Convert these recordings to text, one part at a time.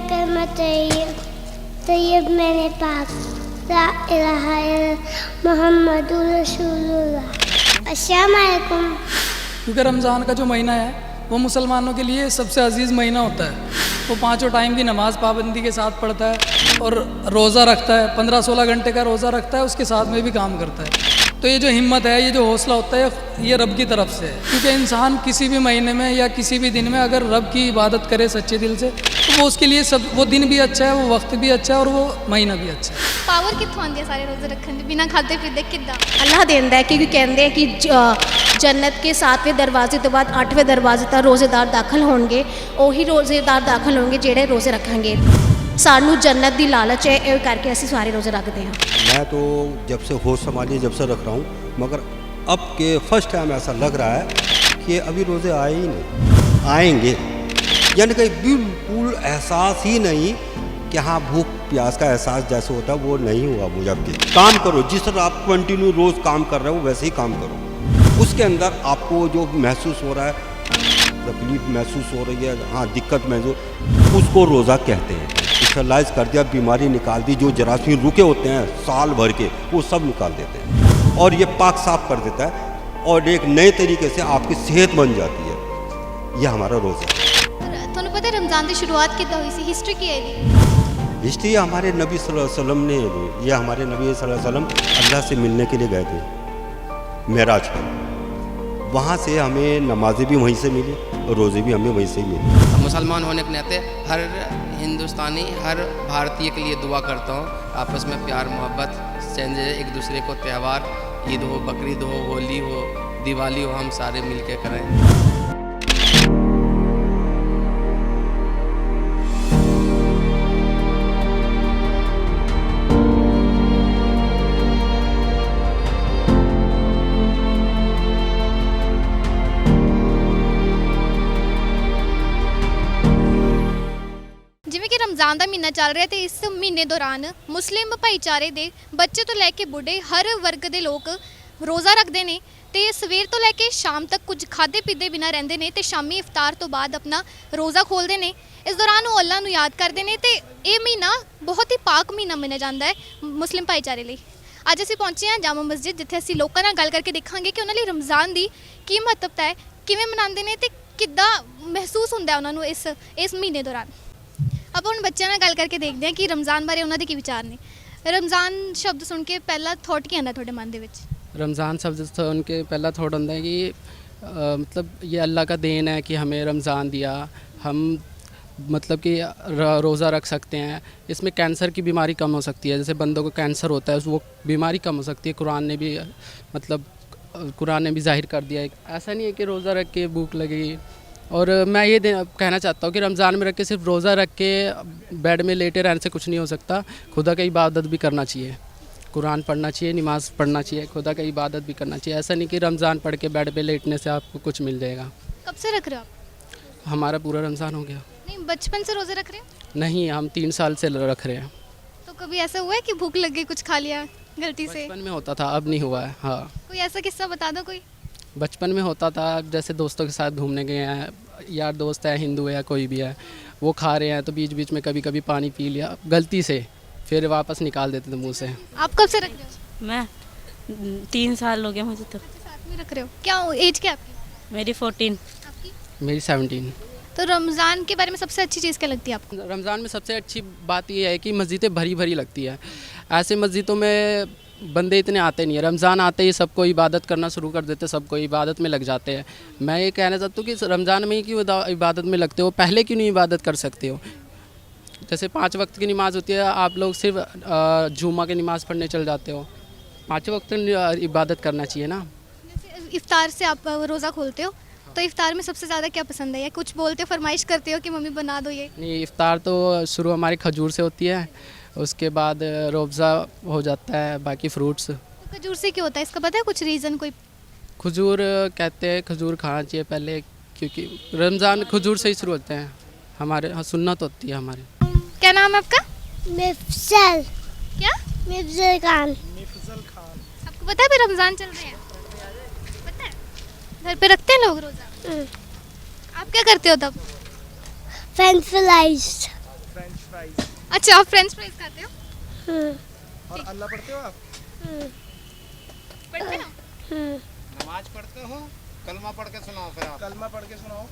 कलमा तैयब मैंने पाक ला इलाहा मुहम्मदुर रसूलुल्लाह। अस्सलाम वालेकुम। क्योंकि रमज़ान का जो महीना है वो मुसलमानों के लिए सबसे अजीज़ महीना होता है। वो 5 टाइम की नमाज़ पाबंदी के साथ पढ़ता है और रोज़ा रखता है, 15-16 घंटे का रोज़ा रखता है, उसके साथ में भी काम करता है। तो ये जो हिम्मत है, ये जो हौसला होता है, ये रब की तरफ से है। क्योंकि इंसान किसी भी महीने में या किसी भी दिन में अगर रब की इबादत करे सच्चे दिल से, तो वो उसके लिए सब, वो दिन भी अच्छा है, वो वक्त भी अच्छा है और वो महीना भी अच्छा है। ਪਾਵਰ ਕਿੱਥੋਂ ਆਉਂਦੀ ਹੈ ਸਾਰੇ ਰੋਜ਼ੇ ਰੱਖਣ ਦੀ ਬਿਨਾਂ ਖਾਦੇ ਪੀਤੇ ਕਿੱਦਾਂ? अल्लाह देंदा है क्योंकि कहते हैं कि जन्नत के 7वें दरवाजे तो बाद 8वें दरवाजे तक रोज़ेदार दाखिल होंगे। ਉਹੀ रोज़ेदार दाखिल होंगे ਜਿਹੜੇ रोज़े रखेंगे। सानू जन्नत दी लालच है, ਇਹ करके ਅਸੀਂ सारे रोज़े रखते हैं। मैं तो जब से होश संभालिए जब से रख रहा हूँ, मगर अब के फर्स्ट टाइम ऐसा लग रहा है कि अभी रोज़े आए ही नहीं, आएंगे। यानी कि बिल्कुल एहसास ही नहीं कि हाँ भूख प्यास का एहसास जैसे होता है वो नहीं हुआ मुझे। अब के काम करो, जिस तरह आप कंटिन्यू रोज़ काम कर रहे हो वैसे ही काम करो। उसके अंदर आपको जो महसूस हो रहा है, तकलीफ महसूस हो रही है, हाँ दिक्कत महसूस, उसको रोज़ा कहते हैं। स्टरलाइज कर दिया, बीमारी निकाल दी, जो जरासीम रुके होते हैं साल भर के वो सब निकाल देते हैं और ये पाक साफ कर देता है और एक नए तरीके से आपकी सेहत बन जाती है। यह हमारा रोज़ा है। ਤੁਹਾਨੂੰ ਪਤਾ ਰਮਜ਼ਾਨ ਦੀ ਸ਼ੁਰੂਆਤ ਕਿੱਦਾਂ ਹੋਈ ਸੀ? ਹਿਸਟਰੀ ਕੀ ਹੈ ਇਹਦੀ? हिस्ट्री हमारे नबी सल्लल्लाहु अलैहि वसल्लम ने, ये हमारे नबी सल्लल्लाहु अलैहि वसल्लम अल्लाह से मिलने के लिए गए थे मेराज पर। वहाँ से हमें नमाज़ें भी वहीं से मिली और रोज़े भी हमें वहीं से ही मिली। मुसलमान होने के नाते हर हिंदुस्तानी, हर भारतीय के लिए दुआ करता हूँ आपस में प्यार मोहब्बत से एक दूसरे को त्यौहार, ईद हो, बकरीद हो, होली हो, दिवाली हो, हम सारे मिल के करें। ਜਿਵੇਂ ਕਿ ਰਮਜ਼ਾਨ ਦਾ ਮਹੀਨਾ ਚੱਲ ਰਿਹਾ ਤੇ ਇਸ ਮਹੀਨੇ ਦੌਰਾਨ ਮੁਸਲਿਮ ਭਾਈਚਾਰੇ ਦੇ ਬੱਚੇ ਤੋਂ ਲੈ ਕੇ ਬੁੱਢੇ ਹਰ ਵਰਗ ਦੇ ਲੋਕ ਰੋਜ਼ਾ ਰੱਖਦੇ ਨੇ ਤੇ ਸਵੇਰ ਤੋਂ ਲੈ ਕੇ ਸ਼ਾਮ ਤੱਕ ਕੁਝ ਖਾਦੇ ਪੀਤੇ ਬਿਨਾ ਰਹਿੰਦੇ ਨੇ ਤੇ ਸ਼ਾਮੀ ਇਫਤਾਰ ਤੋਂ ਬਾਅਦ ਆਪਣਾ ਰੋਜ਼ਾ ਖੋਲ੍ਹਦੇ ਨੇ। ਇਸ ਦੌਰਾਨ ਉਹ ਅੱਲਾਹ ਨੂੰ ਯਾਦ ਕਰਦੇ ਨੇ ਤੇ ਇਹ ਮਹੀਨਾ ਬਹੁਤ ਹੀ ਪਾਕ ਮਹੀਨਾ ਮੰਨਿਆ ਜਾਂਦਾ ਹੈ ਮੁਸਲਿਮ ਭਾਈਚਾਰੇ ਲਈ। ਅੱਜ ਅਸੀਂ ਪਹੁੰਚੇ ਹਾਂ ਜਾਮਾ ਮਸਜਿਦ, ਜਿੱਥੇ ਅਸੀਂ ਲੋਕਾਂ ਨਾਲ ਗੱਲ ਕਰਕੇ ਦੇਖਾਂਗੇ ਕਿ ਉਹਨਾਂ ਲਈ ਰਮਜ਼ਾਨ ਦੀ ਕੀ ਮਹੱਤਵਤਾ ਹੈ, ਕਿਵੇਂ ਮਨਾਉਂਦੇ ਨੇ ਤੇ ਕਿੱਦਾਂ ਮਹਿਸੂਸ ਹੁੰਦਾ ਉਹਨਾਂ ਨੂੰ ਇਸ ਮਹੀਨੇ ਦੌਰਾਨ। ਆਪਾਂ ਹੁਣ ਬੱਚਿਆਂ ਨਾਲ ਗੱਲ ਕਰਕੇ ਦੇਖਦੇ ਹਾਂ ਕਿ ਰਮਜ਼ਾਨ ਬਾਰੇ ਉਹਨਾਂ ਦੇ ਕੀ ਵਿਚਾਰ ਨੇ। ਰਮਜ਼ਾਨ ਸ਼ਬਦ ਸੁਣ ਕੇ ਪਹਿਲਾ ਥੋਟ ਕੀ ਆਉਂਦਾ ਤੁਹਾਡੇ ਮਨ ਦੇ ਵਿੱਚ? रमज़ान शब्द सुन के पहला थॉट होता है कि मतलब ये अल्लाह का देन है कि हमें रमज़ान दिया, हम मतलब कि रोज़ा रख सकते हैं। इसमें कैंसर की बीमारी कम हो सकती है, जैसे बंदों को कैंसर होता है वो बीमारी कम हो सकती है। कुरान ने भी ज़ाहिर कर दिया है। ऐसा नहीं है कि रोज़ा रख के भूख लगेगी। और मैं ये कहना चाहता हूँ कि रमज़ान में रख के सिर्फ रोज़ा रख के बेड में लेटे रहने से कुछ नहीं हो सकता। खुदा का इबादत भी करना चाहिए, कुरान पढ़ना चाहिए, नमाज़ पढ़ना चाहिए, खुदा का इबादत भी करना चाहिए। ऐसा नहीं कि रमज़ान पढ़ के बेड पे लेटने से आपको कुछ मिल जाएगा। कब से रख रहे हो आप? हमारा पूरा रमज़ान हो गया। नहीं, बचपन से रोज़े रख रहे हो? नहीं, हम 3 साल से रख रहे हैं। तो कभी ऐसा हुआ है कि भूख लग गई, कुछ खा लिया गलती से? बचपन में होता था, अब नहीं हुआ है। हाँ, कोई ऐसा किस्सा बता दो कोई। बचपन में होता था, जैसे दोस्तों के साथ घूमने गए हैं, यार दोस्त है, हिंदू है, कोई भी है, वो खा रहे हैं तो बीच बीच में कभी कभी पानी पी लिया गलती से, फिर वापस निकाल देते थे मुँह से। आप कब से रख रहे हो? मैं 3 साल हो गया मुझे तो। साथ में रख रहे हो? क्या एज क्या आपकी? मेरी 14। आपकी? मेरी 17। तो रमज़ान के बारे में सबसे अच्छी चीज़ क्या लगती है आपको? रमज़ान में सबसे अच्छी बात यह है कि मस्जिदें भरी भरी लगती है। ऐसे मस्जिदों में बंदे इतने आते नहीं है। रमज़ान आते ही सबको इबादत करना शुरू कर देते, सबको इबादत में लग जाते हैं। मैं ये कहना चाहता हूँ कि रमज़ान में ही क्यों इबादत में लगते हो, पहले क्यों नहीं इबादत कर सकते हो? जैसे 5 वक्त की नमाज़ होती है, आप लोग सिर्फ जुम्मा की नमाज़ पढ़ने चल जाते हो। 5 वक्त इबादत करना चाहिए ना। जैसे इफ्तार से आप रोज़ा खोलते हो तो इफ्तार में सबसे ज़्यादा क्या पसंद है, या कुछ बोलते हो, फरमाइश करते हो कि मम्मी बना दो ये? नहीं, इफ्तार तो शुरू हमारी खजूर से होती है, उसके बाद रोज़ा हो जाता है, बाकी फ्रूट्स। तो खजूर से क्यों होता है, इसका पता है कुछ रीज़न कोई? खजूर कहते हैं खजूर खाना चाहिए पहले, क्योंकि रमज़ान खजूर से ही शुरू होते हैं हमारे। हाँ, सुन्नत होती है हमारी। क्या नाम है आपका? मिफजल। क्या? मिफजल खान। आपको पता है अभी रमज़ान चल रहे हैं? पता है? घर पे रखते हैं लोग रोज़ा? आप क्या करते हो तब? French fries. अच्छा, आप फ्रेंच फ्राइज खाते हो? हम्म, और अल्लाह पढ़ते हो आप? हम्म, पढ़ते हो? हम्म। नमाज पढ़ते हो? कलमा पढ़ के सुनाओ फिर आप। कलमा पढ़ के सुनाओ।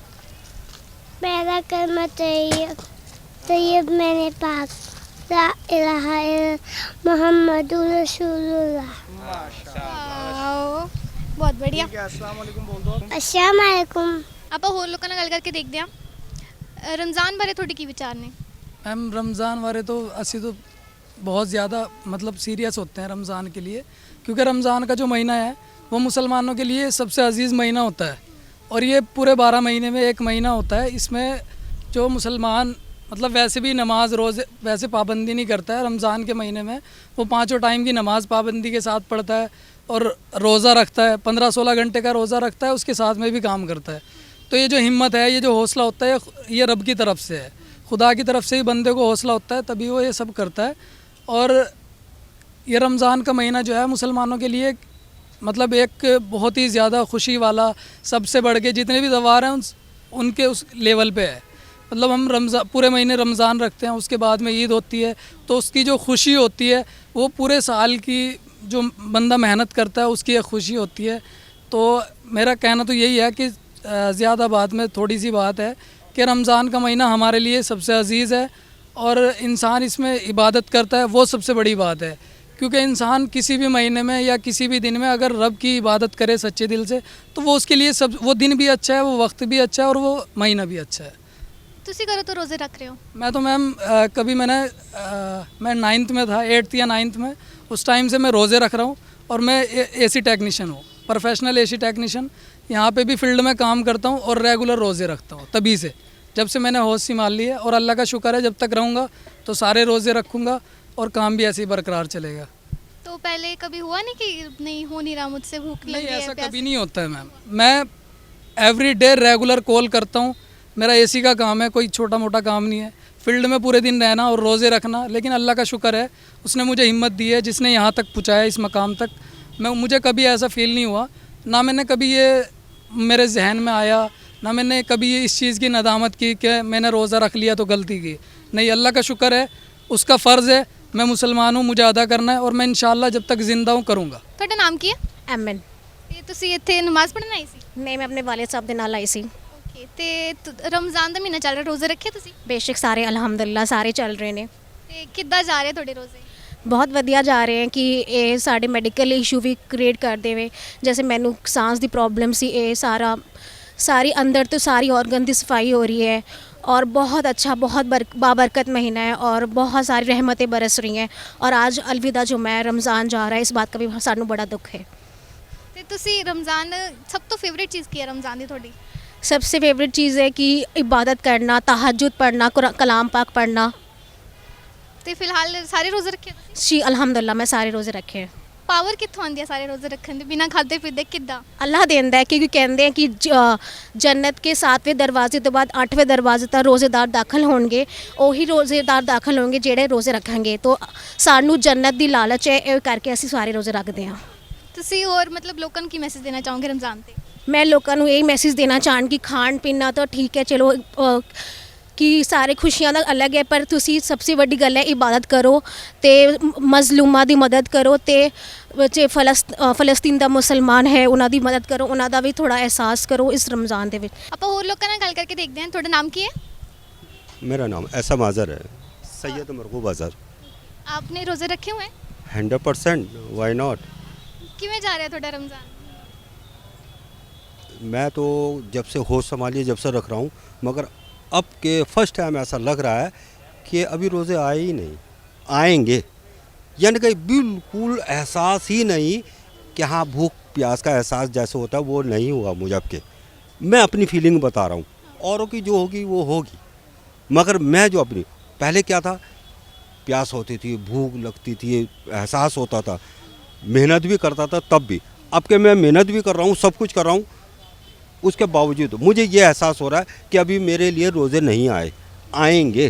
पहला कलमा तैयब तैयब मैंने पाक ला इलाहा इल्लल्लाह मुहम्मदुर रसूलुल्लाह। ਵਾਓ, ਬਹੁਤ बढ़िया। ठीक है, अस्सलाम वालेकुम बोल दो। अस्सलाम वालेकुम। ਆਪਾਂ ਹੋਰ ਲੋਕਾਂ ਨਾਲ ਗੱਲ ਕਰਕੇ ਦੇਖਦੇ ਹਾਂ। ਰਮਜ਼ਾਨ ਬਾਰੇ ਤੁਹਾਡੇ ਕੀ ਵਿਚਾਰ ਨੇ? मैम रमज़ान वाले तो असी तो बहुत ज़्यादा मतलब सीरियस होते हैं रमज़ान के लिए, क्योंकि रमज़ान का जो महीना है वो मुसलमानों के लिए सबसे अजीज़ महीना होता है। और ये पूरे 12 महीने में एक महीना होता है। इसमें जो मुसलमान मतलब वैसे भी नमाज रोज़े वैसे पाबंदी नहीं करता है, रमज़ान के महीने में वो 5 टाइम की नमाज़ पाबंदी के साथ पढ़ता है और रोज़ा रखता है, 15-16 घंटे का रोज़ा रखता है, उसके साथ में भी काम करता है। तो ये जो हिम्मत है, ये जो हौसला होता है, ये रब की तरफ से है, खुदा की तरफ से ही बंदे को हौसला होता है, तभी वो ये सब करता है। और ये रमज़ान का महीना जो है मुसलमानों के लिए मतलब एक बहुत ही ज़्यादा खुशी वाला, सबसे बढ़ के जितने भी त्यौहार हैं उनके उस लेवल पे है। मतलब हम पूरे महीने रमज़ान रखते हैं, उसके बाद में ईद होती है, तो उसकी जो खुशी होती है वो पूरे साल की जो बंदा मेहनत करता है उसकी एक खुशी होती है। तो मेरा कहना तो यही है कि ज़्यादा बात में थोड़ी सी बात है कि रमज़ान का महीना हमारे लिए सबसे अजीज़ है और इंसान इसमें इबादत करता है, वो सबसे बड़ी बात है। क्योंकि इंसान किसी भी महीने में या किसी भी दिन में अगर रब की इबादत करे सच्चे दिल से, तो वो उसके लिए वो दिन भी अच्छा है, वो वक्त भी अच्छा है और वो महीना भी अच्छा है। ਤੁਸੀਂ करो तो रोज़े रख रहे हो? मैं तो मैम कभी मैं 9th में था, 8th या 9th में, उस टाइम से मैं रोज़े रख रहा हूँ। और मैं एसी टेक्नीशियन हूँ, प्रोफेशनल एसी टेक्नीशियन। यहाँ पे भी फील्ड में काम करता हूँ और रेगुलर रोज़े रखता हूँ तभी से, जब से मैंने होश संभाल ली है। और अल्लाह का शुक्र है, जब तक रहूँगा तो सारे रोज़े रखूँगा और काम भी ऐसे ही बरकरार चलेगा। तो पहले कभी हुआ नहीं कि नहीं हो नहीं रहा, मुझसे भूख लग नहीं, रही है, ऐसा प्यास? कभी नहीं होता है मैम। मैं एवरी डे रेगुलर कॉल करता हूँ, मेरा एसी का काम है, कोई छोटा मोटा काम नहीं है। फील्ड में पूरे दिन रहना और रोज़े रखना, लेकिन अल्लाह का शुक्र है उसने मुझे हिम्मत दी है, जिसने यहाँ तक पहुँचाया इस मकाम तक। मुझे कभी ऐसा फील नहीं हुआ, ना मैंने कभी ये मेरे जहन में आया, ना मैंने कभी ये इस चीज़ की नदामत की कि मैंने रोज़ा रख लिया तो गलती की। नहीं, अल्लाह का शुक्र है, उसका फ़र्ज़ है, मैं मुसलमान हूँ, मुझे अदा करना है और मैं इंशाल्लाह जब तक ज़िंदा हूँ करूँगा। ਤੁਹਾਡਾ ਨਾਮ ਕੀ ਹੈ? ਐਮਐਨ। ਤੇ ਤੁਸੀਂ ਇੱਥੇ ਨਮਾਜ਼ ਪੜ੍ਹਨ ਆਏ ਸੀ? ਨਹੀਂ, ਮੈਂ ਆਪਣੇ ਵਾਲਿਦ ਸਾਹਿਬ ਦੇ ਨਾਲ ਆਈ ਸੀ। ਓਕੇ, ਤੇ ਰਮਜ਼ਾਨ ਦਾ ਮਹੀਨਾ ਚੱਲ ਰਿਹਾ, ਰੋਜ਼ੇ ਰੱਖੇ ਤੁਸੀਂ? ਬੇਸ਼ੱਕ ਸਾਰੇ ਅਲਹਮਦੁਲਿਲਾ ਸਾਰੇ ਚੱਲ ਰਹੇ ਨੇ। ਤੇ ਕਿੱਦਾਂ ਜਾ ਰਹੇ ਤੁਹਾਡੇ ਰੋਜ਼ੇ? ਬਹੁਤ ਵਧੀਆ ਜਾ ਰਹੇ ਹੈ ਕਿ ਇਹ ਸਾਡੇ ਮੈਡੀਕਲ ਇਸ਼ੂ ਵੀ ਕ੍ਰੀਏਟ ਕਰਦੇ ਵੇ। ਜੈਸੇ ਮੈਨੂੰ ਸਾਂਸ ਦੀ ਪ੍ਰੋਬਲਮ ਸੀ, ਇਹ सारी अंदर तो सारी ऑर्गन की सफाई हो रही है और बहुत अच्छा, बहुत बाबरकत महीना है और बहुत सारी रहमतें बरस रही हैं। और आज अलविदा जो मैं रमज़ान जा रहा है, इस बात का भी सानू बड़ा दुख है। ਤੇ ਤੁਸੀਂ ਰਮਜ਼ਾਨ ਸਭ ਤੋਂ ਫੇਵਰੇਟ ਚੀਜ਼ ਕੀ ਹੈ ਰਮਜ਼ਾਨ ਦੀ ਤੁਹਾਡੀ? सबसे फेवरेट चीज़ है कि इबादत करना, तहज्जुद पढ़ना, कलाम पाक पढ़ना। ਤੇ ਫਿਲਹਾਲ ਸਾਰੇ ਰੋਜ਼ੇ ਰੱਖੇ ਤੁਸੀਂ? जी अल्हम्दुलिल्लाह मैं सारे रोज़े रखे हैं। ਪਾਵਰ ਕਿੱਥੋਂ ਆਉਂਦੀ ਹੈ ਸਾਰੇ ਰੋਜ਼ੇ ਰੱਖਣ ਦੀ, ਬਿਨਾਂ ਖਾਦੇ ਪੀਤੇ ਕਿੱਦਾਂ? अल्लाह देंदा है, क्योंकि कहते हैं कि जन्नत के 7वें दरवाजे तो बाद 8वें दरवाजे तक रोज़ेदार दाखिल होंगे। ਉਹੀ रोज़ेदार दाखिल होंगे ਜਿਹੜੇ रोज़े रखेंगे। तो ਸਾਨੂੰ जन्नत ਦੀ ਲਾਲਚ ਹੈ, ਇਹ ਕਰਕੇ ਅਸੀਂ ਸਾਰੇ रोज़े ਰੱਖਦੇ ਹਾਂ। ਤੁਸੀਂ ਹੋਰ ਮਤਲਬ ਲੋਕਾਂ ਨੂੰ ਕੀ ਮੈਸੇਜ ਦੇਣਾ ਚਾਹੋਗੇ ਰਮਜ਼ਾਨ ਤੇ? मैं लोगों को यही मैसेज देना चाहन कि खाण पीना तो ठीक है, चलो कि सारे खुशियां का अलग है, पर तुसी सबसे बड़ी गल है इबादत करो ते मजलूमां दी मदद करो ते जे फलस्तीन दा मुसलमान है उन्हां दी मदद करो, उन्हां दा भी थोड़ा एहसास करो इस रमज़ान दे विच। ਆਪਾਂ ਹੋਰ ਲੋਕਾਂ ਨਾਲ ਗੱਲ ਕਰਕੇ ਦੇਖਦੇ ਹਾਂ। ਤੁਹਾਡਾ ਨਾਮ ਕੀ ਹੈ? मेरा नाम ऐसा माजर है, सैयद मरगूब अजहर। आपने रोज़े रखे हुए हैं? 100%, वाई नॉट। ਕਿਵੇਂ ਜਾ ਰਿਹਾ ਤੁਹਾਡਾ रमज़ान? मैं तो जब से होश संभालिए जब से रख रहा हूँ, मगर अब के फर्स्ट टाइम ऐसा लग रहा है कि अभी रोज़े आए ही नहीं, आएंगे। यानी कि बिल्कुल एहसास ही नहीं कि हाँ भूख प्यास का एहसास जैसे होता है वो नहीं हुआ मुझे अब के। मैं अपनी फीलिंग बता रहा हूँ, औरों की जो होगी वो होगी, मगर मैं जो अपनी पहले क्या था, प्यास होती थी, भूख लगती थी, एहसास होता था, मेहनत भी करता था तब भी। अब के मैं मेहनत भी कर रहा हूँ, सब कुछ कर रहा हूँ, उसके बावजूद मुझे ये एहसास हो रहा है कि अभी मेरे लिए रोज़े नहीं आए, आएंगे।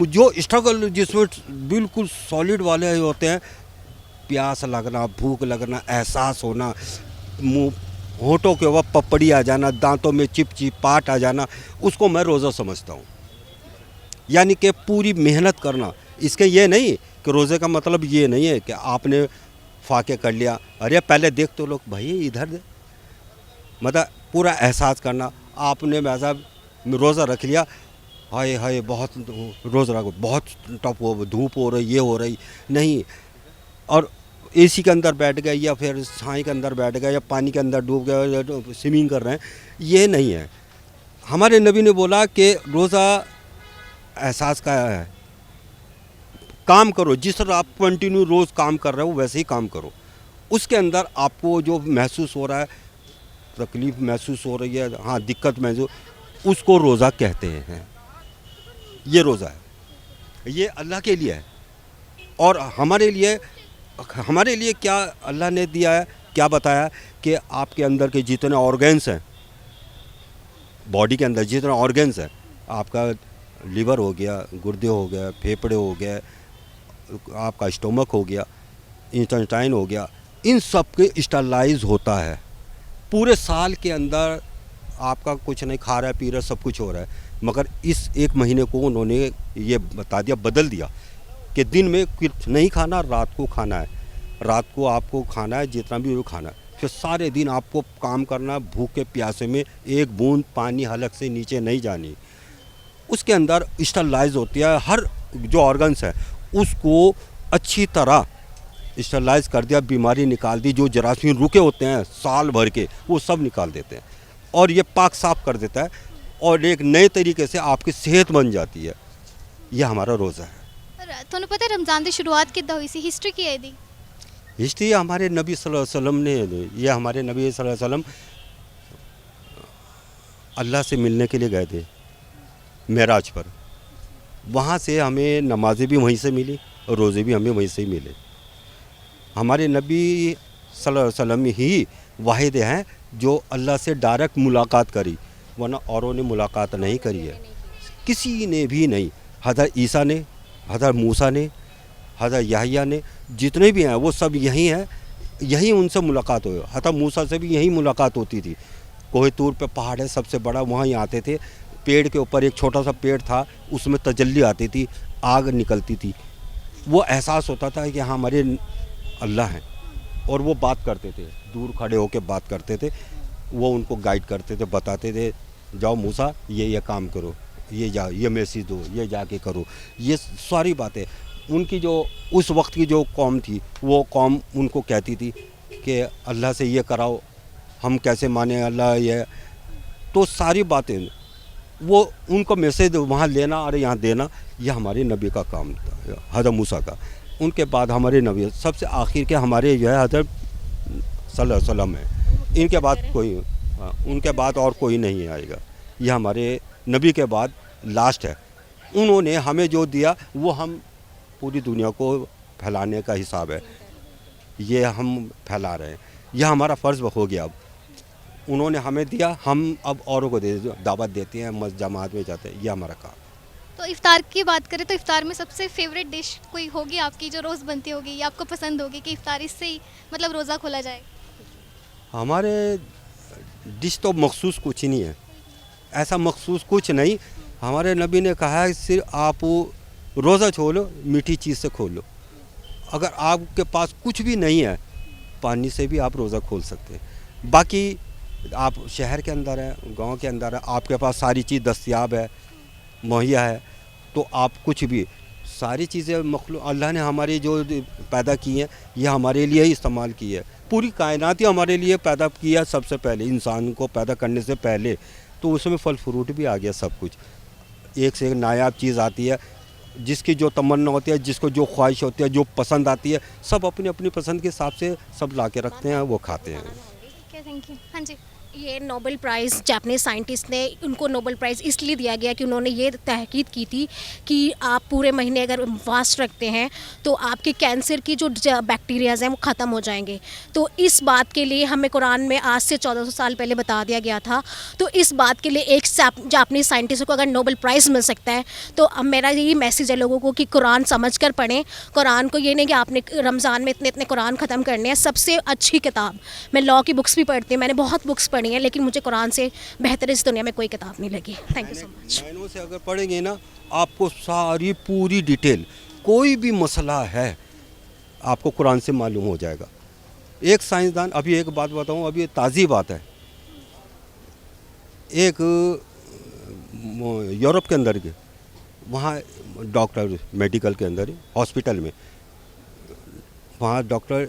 जो स्ट्रगल जिसमें बिल्कुल सॉलिड वाले होते हैं, प्यास लगना, भूख लगना, एहसास होना, मुँह होठों के ऊपर पपड़ी आ जाना, दांतों में चिपचिपाहट आ जाना, उसको मैं रोज़ा समझता हूँ। यानी कि पूरी मेहनत करना। इसके ये नहीं कि रोज़े का मतलब ये नहीं है कि आपने फाके कर लिया, अरे पहले देख तो लोग भाई इधर दे, मतलब पूरा एहसास करना। आपने वैसा रोज़ा रख लिया, हाय हाय बहुत रोज़ा रखो, बहुत टफ हो, धूप हो रही, ये हो रही नहीं, और एसी के अंदर बैठ गए या फिर छाई के अंदर बैठ गए या पानी के अंदर डूब गए या स्विमिंग कर रहे हैं, ये नहीं है। हमारे नबी ने बोला कि रोज़ा एहसास का है, काम करो, जिस तरह आप कंटिन्यू रोज़ काम कर रहे हो वैसे ही काम करो। उसके अंदर आपको जो महसूस हो रहा है, तकलीफ़ महसूस हो रही है, हाँ दिक्कत महसूस, उसको रोज़ा कहते हैं। ये रोज़ा है, ये अल्लाह के लिए है। और हमारे लिए क्या अल्लाह ने दिया है, क्या बताया कि आपके अंदर के जितने ऑर्गन्स हैं, बॉडी के अंदर जितने ऑर्गन्स हैं, आपका लीवर हो गया, गुर्दे हो गए, फेफड़े हो गए, आपका स्टोमक हो गया, इंटेस्टाइन हो गया, इन सब के स्टरलाइज होता है। पूरे साल के अंदर आपका कुछ नहीं खा रहा है, पी रहा है, सब कुछ हो रहा है, मगर इस एक महीने को उन्होंने ये बता दिया, बदल दिया कि दिन में कुछ नहीं खाना, रात को खाना है, रात को आपको खाना है जितना भी वो खाना है, फिर सारे दिन आपको काम करना, भूखे प्यासे में एक बूंद पानी हलक से नीचे नहीं जानी। उसके अंदर स्टरलाइज होती है, हर जो ऑर्गन्स है उसको अच्छी तरह स्टरलाइज कर दिया, बीमारी निकाल दी, जो जरासीम रुके होते हैं साल भर के वो सब निकाल देते हैं, और ये पाक साफ कर देता है, और एक नए तरीके से आपकी सेहत बन जाती है। यह हमारा रोज़ा है। ਤੁਹਾਨੂੰ ਪਤਾ रमज़ान की शुरुआत किद्दां हुई सी, हिस्ट्री की है ਇਹਦੀ? हिस्ट्री हमारे नबी सल्लल्लाहु अलैहि वसल्लम ने, ये हमारे नबी सल्लल्लाहु अलैहि वसल्लम अल्लाह से मिलने के लिए गए थे मेराज पर, वहाँ से हमें नमाज़ें भी वहीं से मिली और रोज़े भी हमें वहीं से ही मिले। हमारे नबी सल्लल्लाहु अलैहि वसल्लम ही वाहिद हैं जो अल्लाह से डायरेक्ट मुलाकात करी, वरना औरों ने मुलाकात नहीं करी है, किसी ने भी नहीं। हज़रत ईसा ने, हज़रत मूसा ने, हज़रत याहिया ने, जितने भी हैं वो सब यहीं हैं, यहीं उनसे मुलाकात हुई। हज़रत मूसा से भी यहीं मुलाकात होती थी। कोहे तूर पे पहाड़ है सबसे बड़ा, वहाँ ही आते थे, पेड़ के ऊपर एक छोटा सा पेड़ था, उसमें तजल्ली आती थी, आग निकलती थी, वो एहसास होता था कि हाँ हमारे अल्लाह हैं, और वो बात करते थे, दूर खड़े होकर बात करते थे, वो उनको गाइड करते थे, बताते थे जाओ मूसा ये काम करो, ये जाओ, ये मैसेज दो, ये जाके करो, ये सारी बातें। उनकी जो उस वक्त की जो कौम थी, वो कौम उनको कहती थी कि अल्लाह से ये कराओ, हम कैसे माने अल्लाह ये, तो सारी बातें वो उनको मैसेज वहाँ लेना और यहाँ देना, यह हमारे नबी का काम था, हज़रत मूसा का। उनके बाद हमारे नबी सबसे आखिर के हमारे जो है हज़रत सल्लल्लाहु अलैहि वसल्लम है, इनके बाद कोई, उनके बाद और कोई नहीं आएगा, यह हमारे नबी के बाद लास्ट है। उन्होंने हमें जो दिया वो हम पूरी दुनिया को फैलाने का हिसाब है, ये हम फैला रहे हैं, यह हमारा फ़र्ज़ हो गया। अब उन्होंने हमें दिया, हम अब औरों को दावत देते हैं, जमात में जाते हैं, यह हमारा काम। तो इफ्तार की बात करें तो इफ्तार में सबसे फेवरेट डिश कोई होगी आपकी जो रोज़ बनती होगी या आपको पसंद होगी कि इफ्तार इससे ही मतलब रोज़ा खोला जाए? हमारे डिश तो मखसूस कुछ ही नहीं है, ऐसा मखसूस कुछ नहीं। हमारे नबी ने कहा है सिर्फ आप रोज़ा छोड़ो, मीठी चीज़ से खोलो। अगर आपके पास कुछ भी नहीं है, पानी से भी आप रोज़ा खोल सकते हैं। बाकी आप शहर के अंदर हैं, गांव के अंदर है, आपके पास सारी चीज़ दस्तयाब है, मुहैया है, तो आप कुछ भी सारी चीज़ें अल्लाह ने हमारी जो पैदा की हैं ये हमारे लिए ही इस्तेमाल की है। पूरी कायनात ही हमारे लिए पैदा किया, सबसे पहले इंसान को पैदा करने से पहले, तो उसमें फल फ्रूट भी आ गया, सब कुछ एक से एक नायाब चीज़ आती है। जिसकी जो तमन्ना होती है, जिसको जो ख्वाहिश होती है, जो पसंद आती है, सब अपनी अपनी पसंद के हिसाब से सब ला के रखते हैं, वो खाते हैं। Thank you. हाँ जी, ये नोबेल प्राइज़ जापानीज़ साइंटिस्ट ने, उनको नोबेल प्राइज़ इसलिए दिया गया कि उन्होंने ये तहकीक की थी कि आप पूरे महीने अगर फास्ट रखते हैं तो आपके कैंसर की जो बैक्टीरियाज़ हैं वो ख़त्म हो जाएंगे। तो इस बात के लिए हमें कुरान में आज से 1400 साल पहले बता दिया गया था। तो इस बात के लिए एक जापानीज़ साइंटिस्ट को अगर नोबेल प्राइज़ मिल सकता है, तो अब मेरा यही मैसेज है लोगों को कि कुरान समझ कर पढ़ें। कुरान को ये नहीं कि आपने रमज़ान में इतने कुरान ख़त्म करने हैं। सबसे अच्छी किताब, मैं लॉ की बुक्स भी पढ़ती हूँ, मैंने बहुत बुक्स पढ़ी हैं, लेकिन मुझे कुरान से बेहतर इस दुनिया में कोई किताब नहीं लगी। Thank you so much. महीनों से अगर पढ़ेंगे ना, आपको सारी पूरी डिटेल, कोई भी मसला है आपको कुरान से मालूम हो जाएगा। एक साइंसदान, अभी एक बात बताऊं, अभी ताज़ी बात है, एक यूरोप के अंदर के वहाँ डॉक्टर, मेडिकल के अंदर हॉस्पिटल में, वहाँ डॉक्टर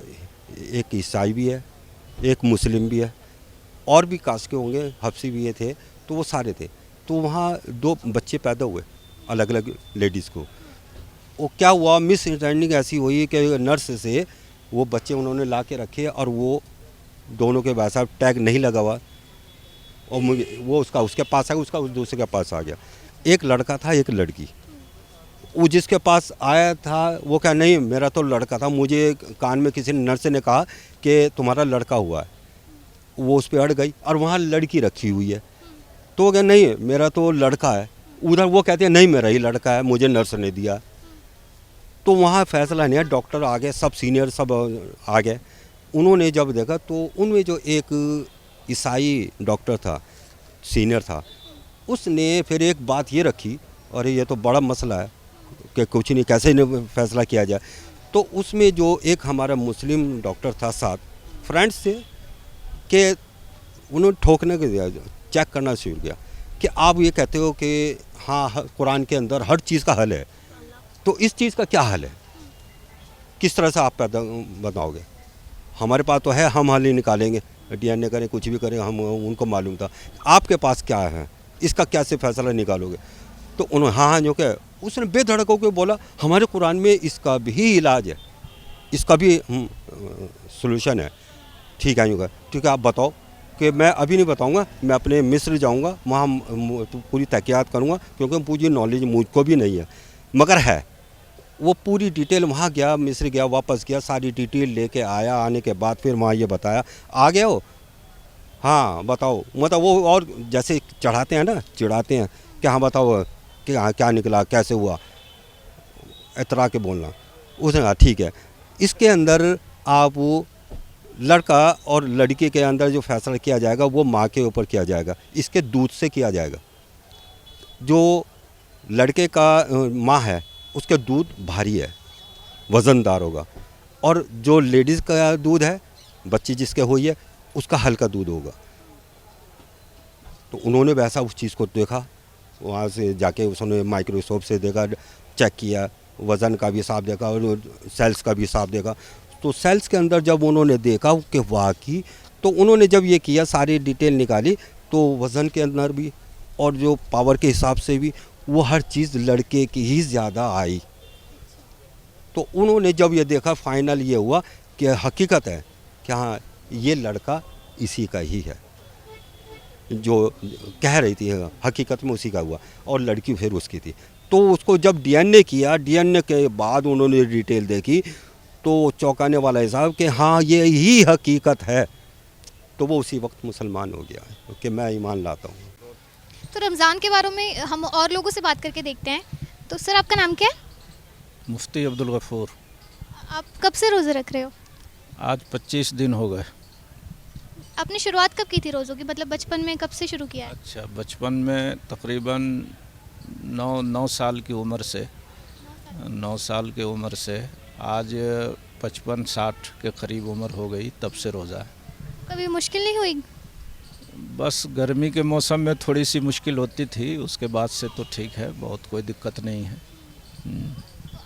एक ईसाई भी है, एक मुस्लिम भी है, और भी कास्ट के होंगे, हफ्सी भी ये थे, तो वो सारे थे। तो वहाँ 2 बच्चे पैदा हुए अलग अलग लेडीज़ को। वो क्या हुआ, मिसअंडरस्टैंडिंग ऐसी हुई कि नर्स से वो बच्चे उन्होंने ला के रखे और वो दोनों के वैसा टैग नहीं लगा हुआ, और मुझे वो उसके पास आ गया, उसका उस दूसरे के पास आ गया। एक लड़का था, एक लड़की। वो जिसके पास आया था वो क्या, नहीं मेरा तो लड़का था, मुझे कान में किसी नर्स ने कहा कि तुम्हारा लड़का हुआ है। वो उस पर अड़ गई और वहाँ लड़की रखी हुई है, तो वो क्या, नहीं मेरा तो लड़का है। उधर वो कहते हैं नहीं मेरा ही लड़का है, मुझे नर्स ने दिया। तो वहाँ फैसला नहीं है, डॉक्टर आ गए, सब सीनियर सब आ गए। उन्होंने जब देखा तो उनमें जो एक ईसाई डॉक्टर था, सीनियर था, उसने फिर एक बात ये रखी, अरे ये तो बड़ा मसला है कि कुछ नहीं, कैसे फैसला किया जाए। तो उसमें जो एक हमारा मुस्लिम डॉक्टर था साथ, फ्रेंड्स थे, कि उन्होंने ठोकने के दिया, चेक करना शुरू किया कि आप ये कहते हो कि हाँ कुरान के अंदर हर चीज़ का हल है, तो इस चीज़ का क्या हल है, किस तरह से आप पैदा बताओगे? हमारे पास तो है, हम हल ही निकालेंगे, DNA करें, कुछ भी करें, हम उनको मालूम था। आपके पास क्या है, इसका क्या से फैसला निकालोगे? तो उन्होंने हाँ जो क्या, उसने बेधड़क होकर बोला हमारे कुरान में इसका भी इलाज है, इसका भी सॉल्यूशन है। ठीक है, यूँ कहा ठीक है, आप बताओ। कि मैं अभी नहीं बताऊंगा, मैं अपने मिस्र जाऊंगा, वहाँ पूरी तहकीकात करूंगा, क्योंकि पूरी नॉलेज मुझको भी नहीं है, मगर है। वो पूरी डिटेल वहाँ गया, मिस्र गया, वापस गया, सारी डिटेल लेके आया। आने के बाद फिर वहाँ ये बताया, आ गए हो, हाँ बताओ, मतलब वो और जैसे चढ़ाते हैं ना, चिढ़ाते हैं कि हाँ बताओ कि हाँ क्या निकला, कैसे हुआ, इतरा के बोलना। उसने कहा ठीक है, इसके अंदर आप वो लड़का और लड़की के अंदर जो फैसला किया जाएगा वो माँ के ऊपर किया जाएगा, इसके दूध से किया जाएगा। जो लड़के का माँ है उसके दूध भारी है, वज़नदार होगा, और जो लेडीज़ का दूध है, बच्ची जिसके हुई है, उसका हल्का दूध होगा। तो उन्होंने वैसा उस चीज़ को देखा, वहाँ से जाके उसने माइक्रोस्कोप से देखा, चेक किया, वज़न का भी हिसाब देखा और सेल्स का भी हिसाब देखा। तो सेल्स के अंदर जब उन्होंने देखा कि वाकई, तो उन्होंने जब ये किया, सारी डिटेल निकाली, तो वज़न के अंदर भी और जो पावर के हिसाब से भी वो हर चीज़ लड़के की ही ज़्यादा आई। तो उन्होंने जब ये देखा, फाइनल ये हुआ कि हकीकत है कि हाँ ये लड़का इसी का ही है, जो कह रही थी हकीकत में उसी का हुआ, और लड़की फिर उसकी थी। तो उसको जब DNA किया, DNA के बाद उन्होंने डिटेल देखी, तो चौंकाने वाला हिसाब कि हाँ ये ही हकीकत है। तो वो उसी वक्त मुसलमान हो गया कि मैं ईमान लाता हूँ। तो रमज़ान के बारे में हम और लोगों से बात करके देखते हैं। तो सर आपका नाम क्या है? मुफ्ती अब्दुल गफूर। आप कब से रोज़े रख रहे हो? आज 25 दिन हो गए। आपने शुरुआत कब की थी रोज़ों की, मतलब बचपन में कब से शुरू किया है? अच्छा, बचपन में तकरीबन 9 साल की उम्र से, 9 साल की उम्र से आज 55-60 के करीब उम्र हो गई, तब से रोज़ा है। कभी मुश्किल नहीं हुई? बस गर्मी के मौसम में थोड़ी सी मुश्किल होती थी, उसके बाद से तो ठीक है, बहुत कोई दिक्कत नहीं है।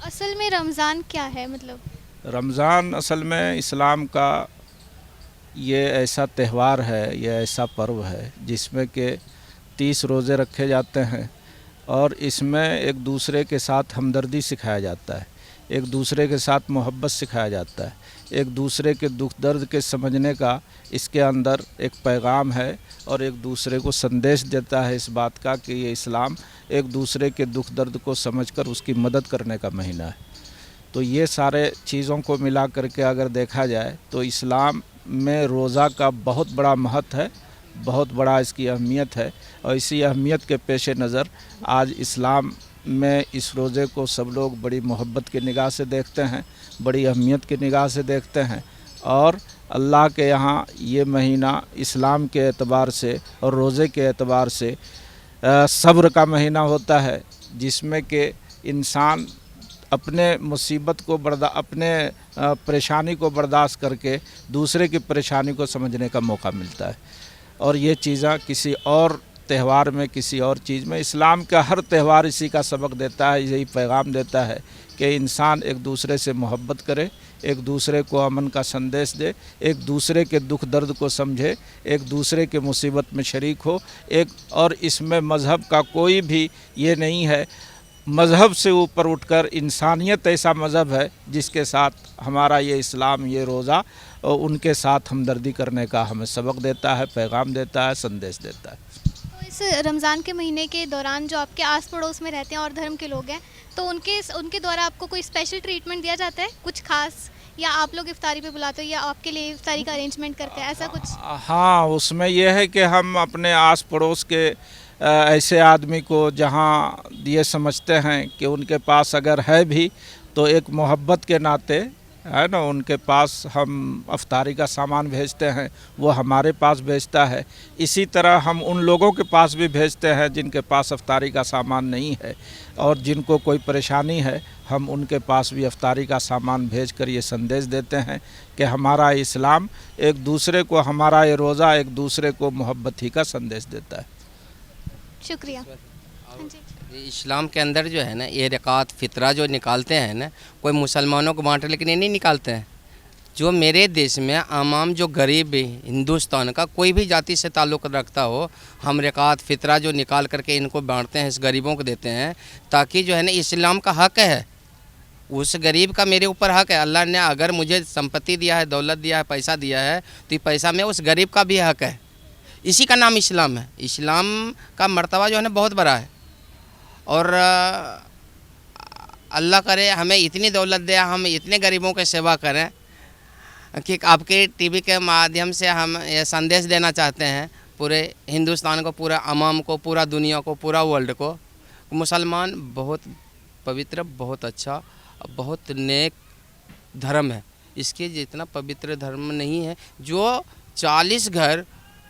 असल में रमज़ान क्या है? मतलब रमज़ान असल में इस्लाम का ये ऐसा त्यौहार है, ये ऐसा पर्व है जिसमें कि 30 रोज़े रखे जाते हैं, और इसमें एक दूसरे के साथ हमदर्दी सिखाया जाता है, एक दूसरे के साथ मोहब्बत सिखाया जाता है, एक दूसरे के दुख दर्द के समझने का इसके अंदर एक पैगाम है, और एक दूसरे को संदेश देता है इस बात का कि ये इस्लाम एक दूसरे के दुख दर्द को समझकर उसकी मदद करने का महीना है। तो ये सारे चीज़ों को मिला करके अगर देखा जाए तो इस्लाम में रोज़ा का बहुत बड़ा महत्व है, बहुत बड़ा इसकी अहमियत है, और इसी अहमियत के पेश नज़र आज इस्लाम में इस रोज़े को सब लोग बड़ी मोहब्बत की निगाह से देखते हैं, बड़ी अहमियत की निगाह से देखते हैं, और अल्लाह के यहाँ ये महीना इस्लाम के एतबार से और रोज़े के एतबार से सब्र का महीना होता है, जिसमें कि इंसान अपने मुसीबत को अपने परेशानी को बर्दाश्त करके दूसरे की परेशानी को समझने का मौका मिलता है। और ये चीज़ें किसी और त्यौहार में, किसी और चीज़ में, इस्लाम का हर त्यौहार इसी का सबक देता है, यही पैगाम देता है कि इंसान एक दूसरे से मोहब्बत करे, एक दूसरे को अमन का संदेश दे, एक दूसरे के दुख दर्द को समझे, एक दूसरे के मुसीबत में शरीक हो। और इसमें मज़हब का कोई भी ये नहीं है, मज़हब से ऊपर उठकर इंसानियत ऐसा मज़हब है जिसके साथ हमारा ये इस्लाम, ये रोज़ा और उनके साथ हमदर्दी करने का हमें सबक देता है, पैगाम देता है, संदेश देता है। तो इस रमज़ान के महीने के दौरान जो आपके आस पड़ोस में रहते हैं और धर्म के लोग हैं, तो उनके द्वारा आपको कोई स्पेशल ट्रीटमेंट दिया जाता है, कुछ खास, या आप लोग इफ्तारी पे बुलाते हो या आपके लिए इफ्तारी का अरेंजमेंट करते हैं, ऐसा कुछ? हाँ, उसमें यह है कि हम अपने आस पड़ोस के ऐसे आदमी को जहाँ ये समझते हैं कि उनके पास अगर है भी तो एक मोहब्बत के नाते, है ना, उनके पास हम अफ्तारी का सामान भेजते हैं, वो हमारे पास भेजता है। इसी तरह हम उन लोगों के पास भी भेजते हैं जिनके पास अफ्तारी का सामान नहीं है, और जिनको कोई परेशानी है हम उनके पास भी अफ्तारी का सामान भेजकर ये संदेश देते हैं कि हमारा इस्लाम एक दूसरे को, हमारा ये रोज़ा एक दूसरे को मोहब्बत ही का संदेश देता है। शुक्रिया। हाँ जी। इस्लाम के अंदर जो है ना, ये रकात फ़ितरा जो निकालते हैं ना, कोई मुसलमानों को बांटने लेकिन ये नहीं निकालते हैं। जो मेरे देश में आमाम जो गरीब हिंदुस्तान का कोई भी जाति से ताल्लुक़ रखता हो, हम रकात फ़ितरा जो निकाल करके इनको बांटते हैं, इस गरीबों को देते हैं, ताकि जो है ना, इस्लाम का हक़ है, उस गरीब का मेरे ऊपर हक़ है। अल्लाह ने अगर मुझे संपत्ति दिया है, दौलत दिया है, पैसा दिया है, तो ये पैसा में उस गरीब का भी हक़ है। इसी का नाम इस्लाम है। इस्लाम का मर्तबा जो है ना बहुत बड़ा है, और अल्लाह करे हमें इतनी दौलत दे, हम इतने गरीबों की सेवा करें कि आपके टीवी के माध्यम से हम ये संदेश देना चाहते हैं पूरे हिंदुस्तान को, पूरा अवाम को, पूरा दुनिया को, पूरा वर्ल्ड को, मुसलमान बहुत पवित्र, बहुत अच्छा, बहुत नेक धर्म है। इसके जितना पवित्र धर्म नहीं है। जो 40 घर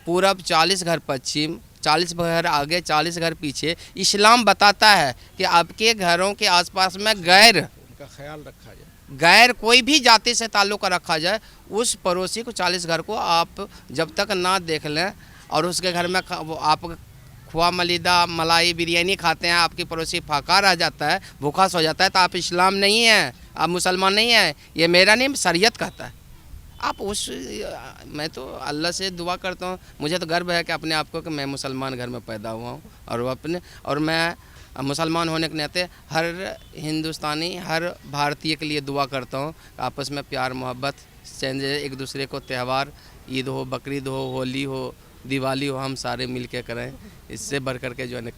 पूरब, 40 घर पश्चिम, 40 घर आगे, 40 घर पीछे, इस्लाम बताता है कि आपके घरों के आसपास में गैर, उनका ख्याल रखा जाए, गैर कोई भी जाति से ताल्लुक़ रखा जाए, उस पड़ोसी को 40 घर को आप जब तक ना देख लें और उसके घर में आप खोआ मलिदा मलाई बिरयानी खाते हैं, आपकी पड़ोसी फाका रह जाता है, भूखा सो जाता है, तो आप इस्लाम नहीं हैं, आप मुसलमान नहीं हैं। ये मेरा नहीं, शरीयत कहता है। आप मैं तो अल्लाह से दुआ करता हूँ, मुझे तो गर्व है कि अपने आप को कि मैं मुसलमान घर में पैदा हुआ हूँ, और मैं मुसलमान होने के नाते हर हिंदुस्तानी, हर भारतीय के लिए दुआ करता हूँ। आपस में प्यार मोहब्बत चेंज, एक दूसरे को त्यौहार, ईद हो, बकरीद हो, होली हो, दिवाली हो, हम सारे मिल के करें। इससे बढ़ कर के जो है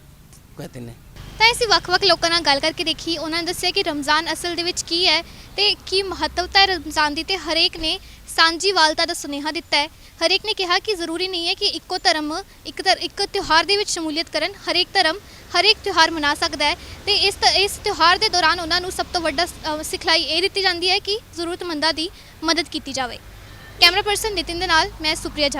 कहते हैं। ਤਾਂ ਅਸੀਂ ਵੱਖ-ਵੱਖ ਲੋਕਾਂ ਨਾਲ ਗੱਲ ਕਰਕੇ ਦੇਖੀ, ਉਹਨਾਂ ਨੇ ਦੱਸਿਆ ਕਿ ਰਮਜ਼ਾਨ ਅਸਲ ਦੇ ਵਿੱਚ ਕੀ ਹੈ ਤੇ ਕੀ ਮਹੱਤਵਤਾ ਹੈ ਰਮਜ਼ਾਨ ਦੀ, ਤੇ ਹਰੇਕ ਨੇ ਸਾਂਝੀਵਾਲਤਾ ਦਾ ਸੁਨੇਹਾ ਦਿੱਤਾ ਹੈ। ਹਰੇਕ ਨੇ ਕਿਹਾ ਕਿ ਜ਼ਰੂਰੀ ਨਹੀਂ ਹੈ ਕਿ ਇੱਕੋ ਧਰਮ ਇੱਕ ਤਿਉਹਾਰ ਦੇ ਵਿੱਚ ਸ਼ਮੂਲੀਅਤ ਕਰਨ, ਹਰੇਕ ਧਰਮ ਹਰੇਕ ਤਿਉਹਾਰ ਮਨਾ ਸਕਦਾ ਹੈ। ਤੇ ਇਸ ਤਿਉਹਾਰ ਦੇ ਦੌਰਾਨ ਉਹਨਾਂ ਨੂੰ ਸਭ ਤੋਂ ਵੱਡਾ ਸਿਖਲਾਈ ਇਹ ਦਿੱਤੀ ਜਾਂਦੀ ਹੈ ਕਿ ਜ਼ਰੂਰਤਮੰਦਾਂ ਦੀ ਮਦਦ ਕੀਤੀ ਜਾਵੇ। ਕੈਮਰਾ ਪਰਸਨ ਨਿਤਿਨ ਦੇ ਨਾਲ ਮੈਂ ਸੁਪ੍ਰਿਆ।